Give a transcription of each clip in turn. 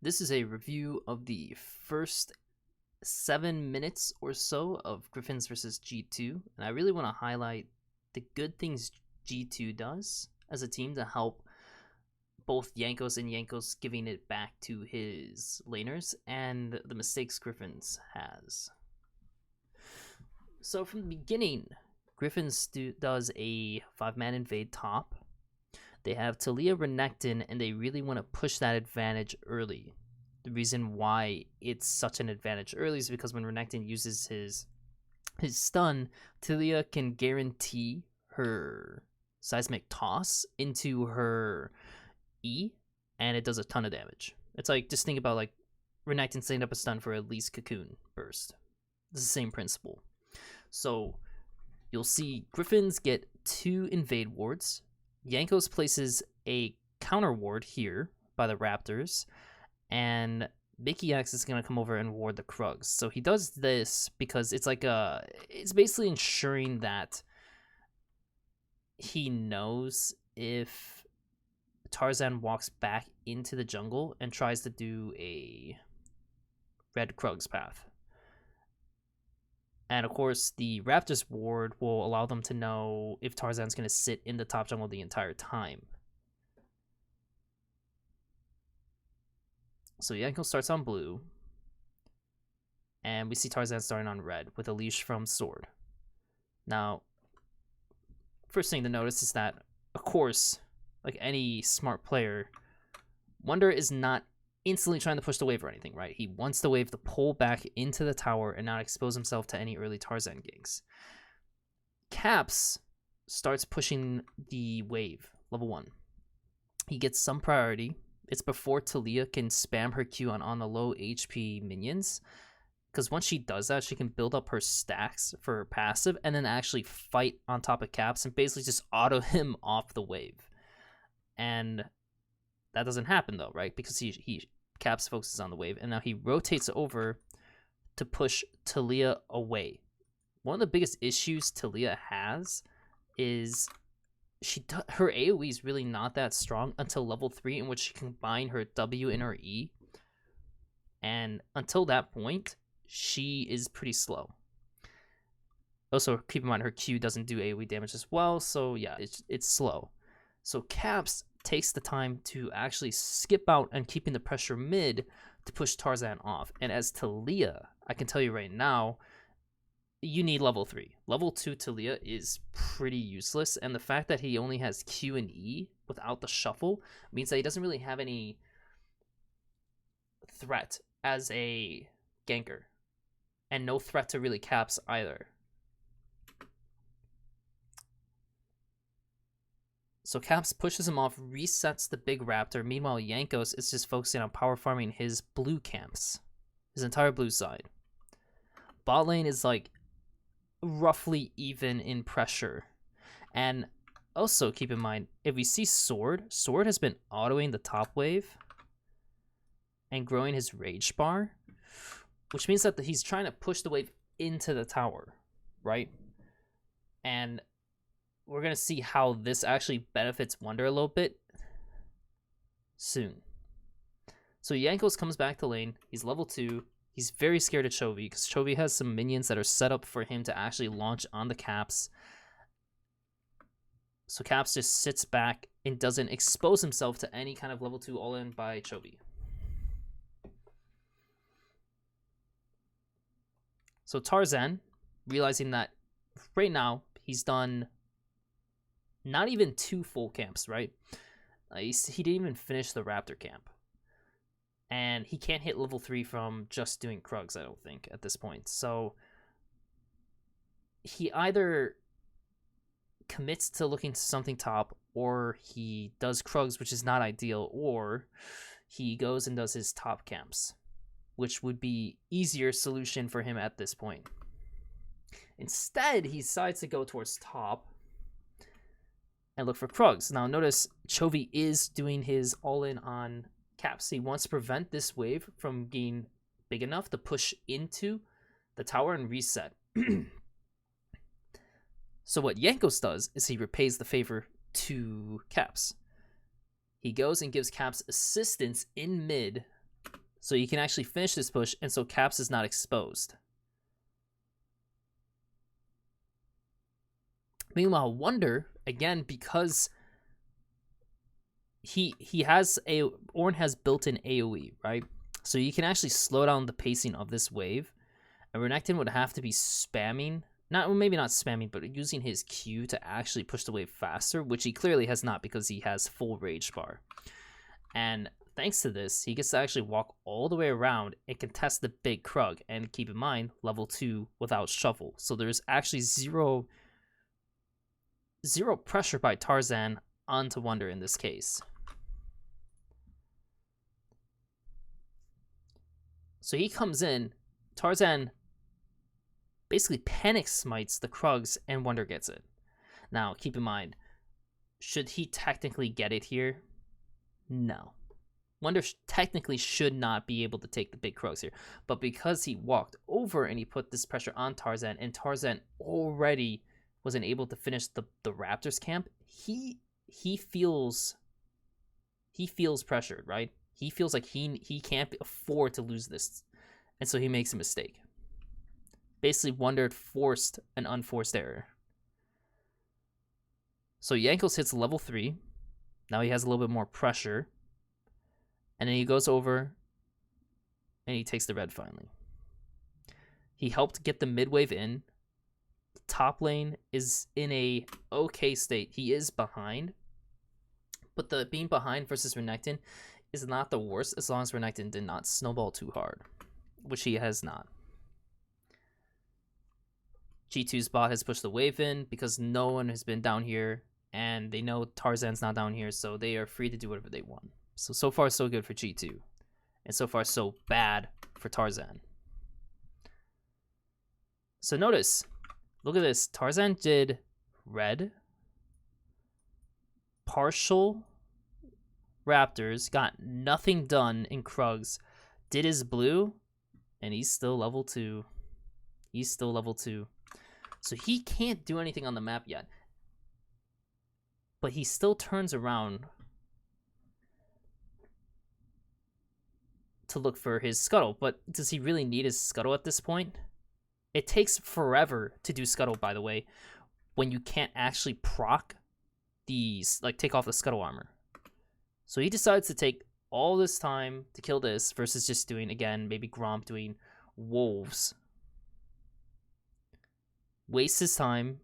This is a review of the first 7 minutes or so of Griffins versus G2, and I really want to highlight the good things G2 does as a team to help both Jankos and Jankos giving it back to his laners, and the mistakes Griffins has. So from the beginning, Griffins does a 5-man invade top. They have Talia Renekton, and they really want to push that advantage early. The reason why it's such an advantage early is because when Renekton uses his stun, Talia can guarantee her seismic toss into her E, and it does a ton of damage. It's like, just think about like Renekton setting up a stun for at least Cocoon burst. It's the same principle. So you'll see Griffins get 2 invade wards. Jankos places a counter ward here by the Raptors, and Mickey X is going to come over and ward the Krugs. So he does this because it's like it's basically ensuring that he knows if Tarzan walks back into the jungle and tries to do a red Krugs path. And of course, the Raptors ward will allow them to know if Tarzan's going to sit in the top jungle the entire time. So Yanko starts on blue, and we see Tarzan starting on red with a leash from Sword. Now, first thing to notice is that, of course, like any smart player, Wonder is not instantly trying to push the wave or anything, right? He wants the wave to pull back into the tower and not expose himself to any early Tarzan ganks. Caps starts pushing the wave, level 1. He gets some priority. It's before Talia can spam her Q on the low HP minions, because once she does that, she can build up her stacks for her passive and then actually fight on top of Caps and basically just auto him off the wave. And that doesn't happen though, right? Because Caps focuses on the wave, and now he rotates over to push Talia away. One of the biggest issues Talia has is her AoE is really not that strong until level 3, in which she can combine her W and her E. And until that point, she is pretty slow. Also, keep in mind her Q doesn't do AoE damage as well, so yeah, it's slow. So Caps takes the time to actually skip out and keeping the pressure mid to push Tarzan off. And as Talia, I can tell you right now, you need level 3. Level 2 Talia is pretty useless, and the fact that he only has Q and E without the shuffle means that he doesn't really have any threat as a ganker, and no threat to really Caps either. So Caps pushes him off, resets the big Raptor. Meanwhile, Jankos is just focusing on power farming his blue camps, his entire blue side. Bot lane is like roughly even in pressure. And also keep in mind, if we see Sword has been autoing the top wave and growing his rage bar, which means that he's trying to push the wave into the tower, right? And we're going to see how this actually benefits Wonder a little bit soon. So Jankos comes back to lane. He's level 2. He's very scared of Chovy because Chovy has some minions that are set up for him to actually launch on the Caps. So Caps just sits back and doesn't expose himself to any kind of level 2 all-in by Chovy. So Tarzan, realizing that right now he's done not even 2 full camps, right? He didn't even finish the Raptor camp. And he can't hit level 3 from just doing Krugs, I don't think, at this point. So he either commits to looking to something top, or he does Krugs, which is not ideal, or he goes and does his top camps, which would be easier solution for him at this point. Instead, he decides to go towards top and look for Krugs. Now notice Chovy is doing his all-in on Caps. He wants to prevent this wave from being big enough to push into the tower and reset. So what Jankos does is he repays the favor to Caps. He goes and gives Caps assistance in mid so you can actually finish this push, and so Caps is not exposed. Meanwhile, Wonder, again, because he has Ornn has built-in AoE, right? So you can actually slow down the pacing of this wave. And Renekton would have to be spamming, maybe not spamming, but using his Q to actually push the wave faster, which he clearly has not because he has full rage bar. And thanks to this, he gets to actually walk all the way around and contest the big Krug. And keep in mind, level 2 without Shovel. So there's actually zero pressure by Tarzan onto Wonder in this case. So he comes in, Tarzan basically panic smites the Krugs, and Wonder gets it. Now, keep in mind, should he technically get it here? No. Wonder technically should not be able to take the big Krugs here. But because he walked over and he put this pressure on Tarzan, and Tarzan already wasn't able to finish the Raptors camp, he feels pressured, right? He feels like he can't afford to lose this. And so he makes a mistake. Basically, Wonder forced an unforced error. So Jankos hits level 3. Now he has a little bit more pressure. And then he goes over and he takes the red finally. He helped get the mid wave in. The top lane is in a okay state. He is behind. But the being behind versus Renekton is not the worst as long as Renekton did not snowball too hard, which he has not. G2's bot has pushed the wave in because no one has been down here, and they know Tarzan's not down here, so they are free to do whatever they want. So far, so good for G2. And so far, so bad for Tarzan. So notice, look at this. Tarzan did red, partial Raptors, got nothing done in Krugs, did his blue, and he's still level 2. He's still level 2. So he can't do anything on the map yet. But he still turns around to look for his Scuttle. But does he really need his Scuttle at this point? It takes forever to do Scuttle, by the way, when you can't actually proc these, like take off the Scuttle armor. So he decides to take all this time to kill this versus just doing, again, maybe Gromp doing Wolves. Wastes his time.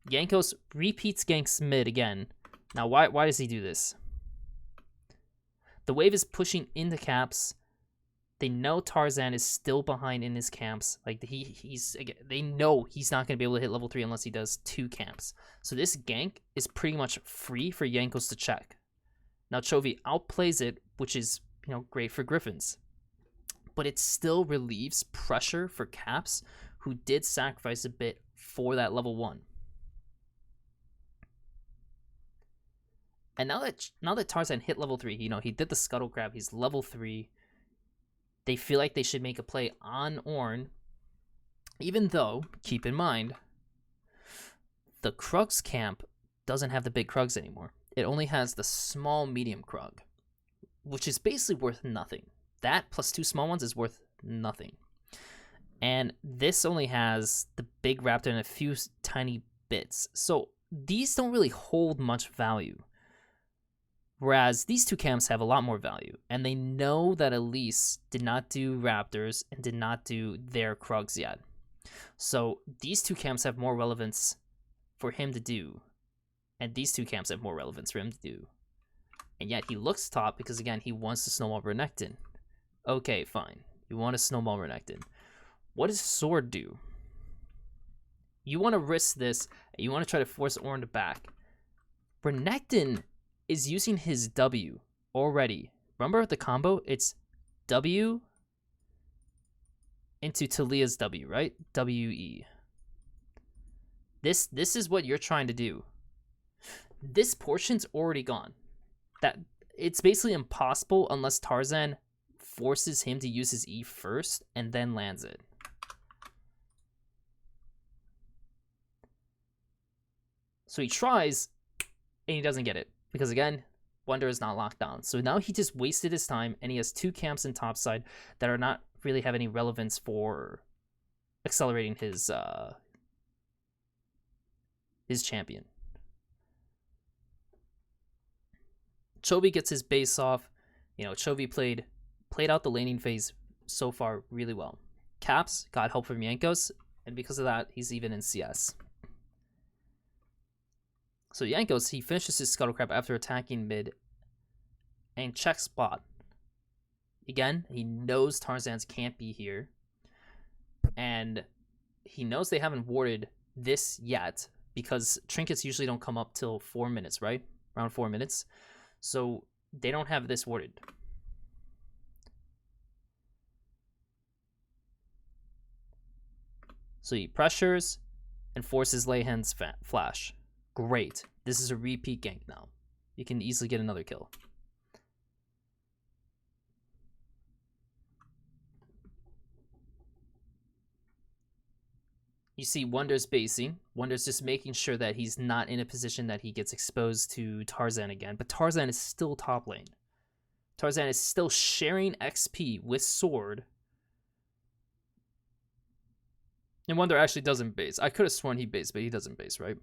Jankos repeats ganks mid again. Now, why does he do this? The wave is pushing into Caps. They know Tarzan is still behind in his camps. Like they know he's not going to be able to hit level 3 unless he does 2 camps. So this gank is pretty much free for Jankos to check. Now Chovy outplays it, which is, great for Griffins. But it still relieves pressure for Caps, who did sacrifice a bit for that level 1. And now that Tarzan hit level 3, he did the Scuttle grab, he's level 3. They feel like they should make a play on Ornn, even though, keep in mind, the Krugs camp doesn't have the big Krugs anymore. It only has the small medium Krug, which is basically worth nothing. That plus 2 small ones is worth nothing. And this only has the big Raptor and a few tiny bits. So these don't really hold much value. Whereas these 2 camps have a lot more value. And they know that Elise did not do Raptors and did not do their Krugs yet. So these 2 camps have more relevance for him to do. And these 2 camps have more relevance for him to do. And yet he looks top because, again, he wants to snowball Renekton. Okay, fine. You want to snowball Renekton. What does Sword do? You want to risk this, and you want to try to force Ornn to back. Renekton is using his W already. Remember the combo? It's W into Talia's W, right? W-E. This is what you're trying to do. This portion's already gone. That it's basically impossible unless Tarzan forces him to use his E first and then lands it. So he tries, and he doesn't get it. Because again, Wonder is not locked down. So now he just wasted his time, and he has 2 camps in topside that are not really have any relevance for accelerating his champion. Chovy gets his base off. Chovy played out the laning phase so far really well. Caps got help from Jankos, and because of that, he's even in CS. So Jankos, he finishes his Scuttlecrab after attacking mid and checks bot. Again, he knows Tarzan's can't be here, and he knows they haven't warded this yet because trinkets usually don't come up till 4 minutes, right? Around 4 minutes. So they don't have this warded. So he pressures and forces Leyhand's flash. Great. This is a repeat gank now. You can easily get another kill. You see Wonder's basing. Wonder's just making sure that he's not in a position that he gets exposed to Tarzan again. But Tarzan is still top lane. Tarzan is still sharing XP with Sword. And Wonder actually doesn't base. I could have sworn he based, but he doesn't base, right?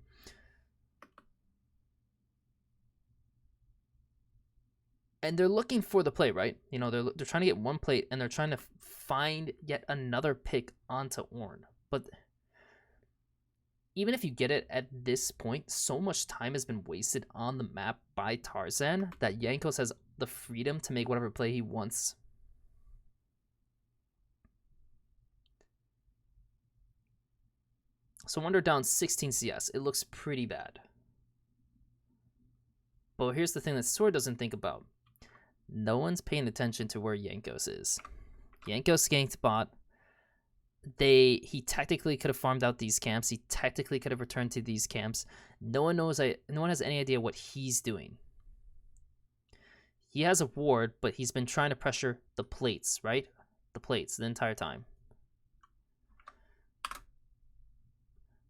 And they're looking for the play, right? They're trying to get one plate, and they're trying to find yet another pick onto Ornn. But even if you get it at this point, so much time has been wasted on the map by Tarzan that Jankos has the freedom to make whatever play he wants. So Wonder down 16 CS. It looks pretty bad. But here's the thing that Sword doesn't think about. No one's paying attention to where Jankos is. Jankos ganked bot. He technically could have farmed out these camps. He technically could have returned to these camps. No one has any idea what he's doing. He has a ward, but he's been trying to pressure the plates, right? The plates the entire time.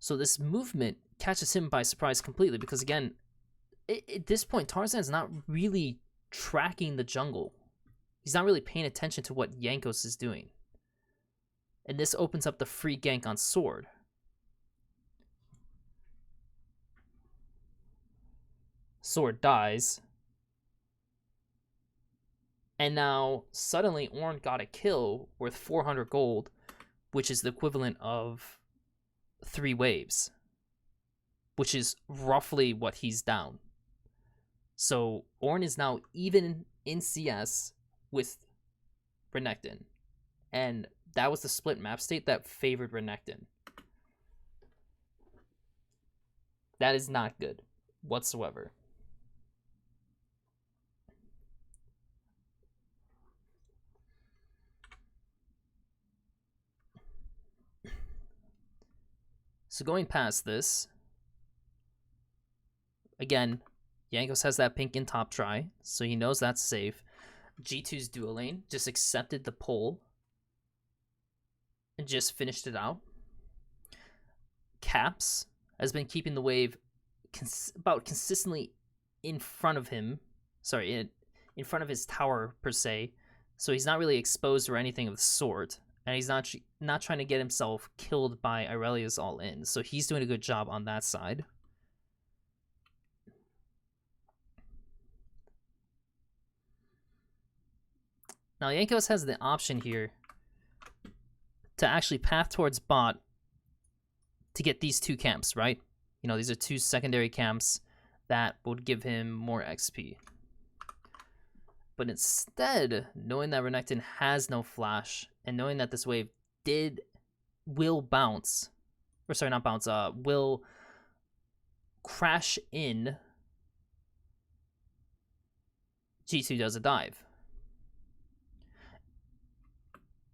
So this movement catches him by surprise completely because, again, at this point, Tarzan's not really tracking the jungle. He's not really paying attention to what Jankos is doing. And this opens up the free gank on Sword. Sword dies. And now, suddenly, Ornn got a kill worth 400 gold, which is the equivalent of 3 waves. Which is roughly what he's down. So, Ornn is now even in CS with Renekton. And that was the split map state that favored Renekton. That is not good whatsoever. So going past this, again, Jankos has that pink in top try, so he knows that's safe. G2's dual lane just accepted the pull and just finished it out. Caps has been keeping the wave about consistently in front of him. Sorry, in front of his tower, per se. So he's not really exposed or anything of the sort. And he's not trying to get himself killed by Irelia's all-in. So he's doing a good job on that side. Now, Jankos has the option here to actually path towards bot to get these 2 camps, right? These are 2 secondary camps that would give him more XP. But instead, knowing that Renekton has no flash, and knowing that this wave will bounce, or sorry, not bounce, will crash in, G2 does a dive.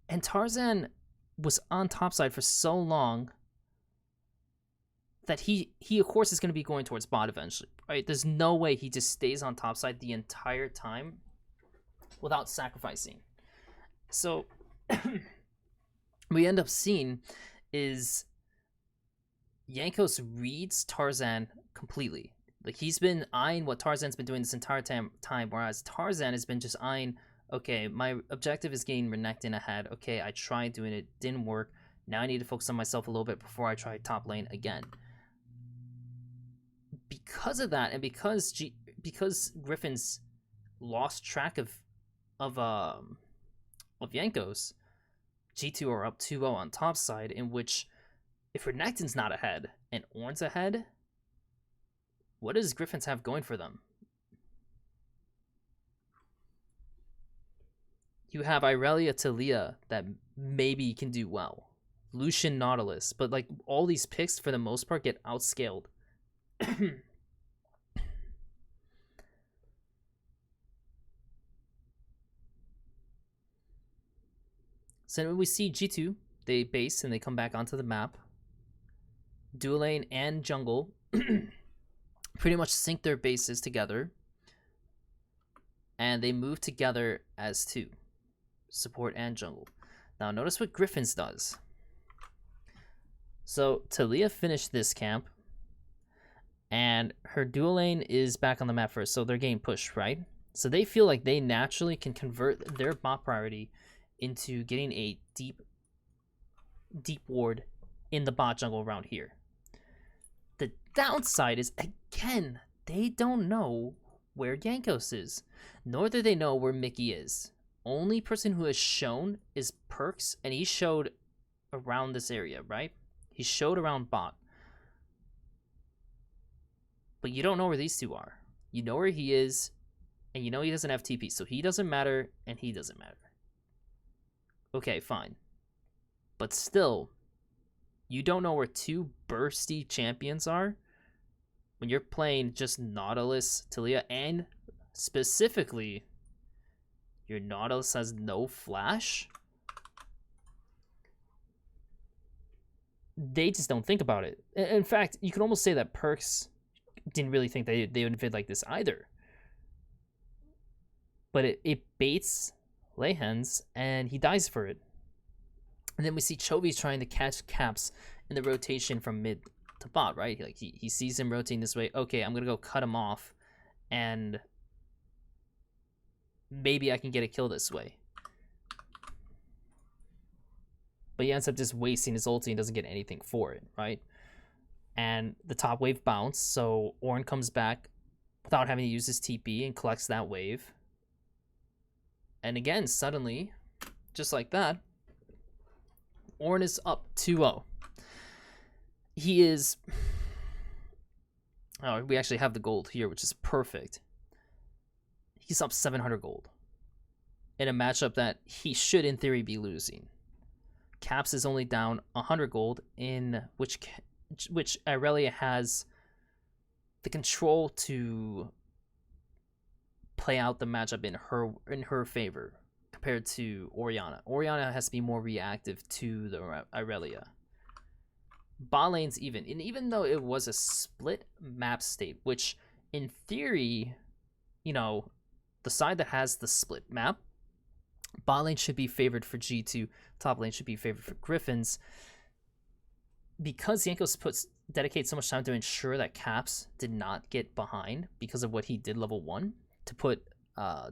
And Tarzan was on topside for so long that he of course is going to be going towards bot eventually, right? There's no way he just stays on topside the entire time without sacrificing. So what we end up seeing is Jankos reads Tarzan completely. Like, he's been eyeing what Tarzan's been doing this entire time, whereas Tarzan has been just eyeing, okay, my objective is getting Renekton ahead. Okay, I tried doing it, didn't work. Now I need to focus on myself a little bit before I try top lane again. Because of that, and because Griffin's lost track of Jankos, G2 are up 2-0 on top side, in which if Renekton's not ahead and Ornn's ahead, what does Griffins have going for them? You have Irelia Talia that maybe can do well. Lucian Nautilus, but like all these picks for the most part get outscaled. So when we see G2, they base and they come back onto the map. Dual lane and jungle pretty much sync their bases together. And they move together as two, support and jungle. Now notice what Griffins does. So Talia finished this camp, and her dual lane is back on the map first, so they're getting pushed, right? So they feel like they naturally can convert their bot priority into getting a deep ward in the bot jungle around here. The downside is, again, they don't know where Jankos is, nor do they know where Mickey is. Only person who has shown is Perks, and he showed around this area, right? He showed around bot. But you don't know where these two are. You know where he is, and you know he doesn't have TP, so he doesn't matter, and he doesn't matter. Okay, fine. But still, you don't know where two bursty champions are when you're playing just Nautilus, Talia, and specifically, your Nautilus has no flash. They just don't think about it. In fact, you could almost say that Perks didn't really think they would invade like this either. But it baits Lehens, and he dies for it. And then we see Chovy trying to catch Caps in the rotation from mid to bot, right? Like he sees him rotating this way. Okay, I'm gonna go cut him off, and maybe I can get a kill this way. But he ends up just wasting his ulti and doesn't get anything for it, right? And the top wave bounced, so Ornn comes back without having to use his TP and collects that wave. And again, suddenly, just like that, Ornn is up 2-0. He is... Oh, we actually have the gold here, which is perfect. He's up 700 gold in a matchup that he should, in theory, be losing. Caps is only down 100 gold, in which Irelia has the control to play out the matchup in her favor compared to Orianna. Orianna has to be more reactive to the Irelia. Bot lane's even, and even though it was a split map state, which in theory, you know, the side that has the split map, bot lane should be favored for G2, top lane should be favored for Griffins. Because Jankos dedicates so much time to ensure that Caps did not get behind because of what he did level 1, to put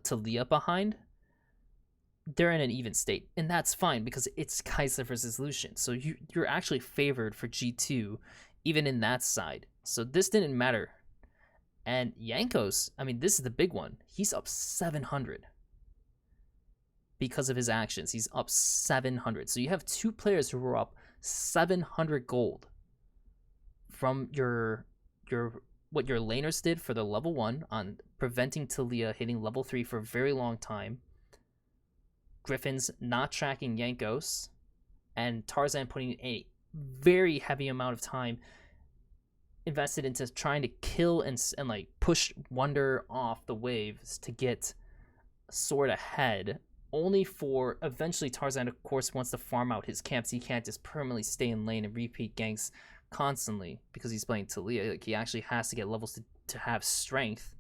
Talia behind, they're in an even state. And that's fine because it's Kai'Sa versus Lucian. So you're actually favored for G2, even in that side. So this didn't matter. And Jankos, I mean, this is the big one. He's up 700. Because of his actions, he's up 700. So you have two players who are up 700 gold from what your laners did for the level 1 on preventing Talia hitting level 3 for a very long time, Griffin's not tracking Jankos, and Tarzan putting a very heavy amount of time invested into trying to kill and like push Wonder off the waves to get Sword ahead, only for eventually Tarzan, of course, wants to farm out his camps. He can't just permanently stay in lane and repeat ganks constantly because he's playing Talia. Like, he actually has to get levels to have strength.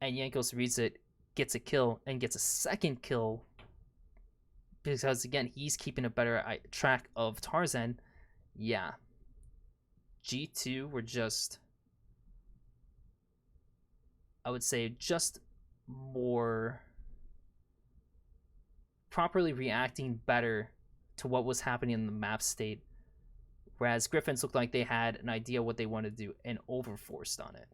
And Jankos reads it, gets a kill, and gets a second kill because, again, he's keeping a better track of Tarzan. Yeah. G2 were just I would say, just more properly reacting better to what was happening in the map state, whereas Griffins looked like they had an idea what they wanted to do and overforced on it.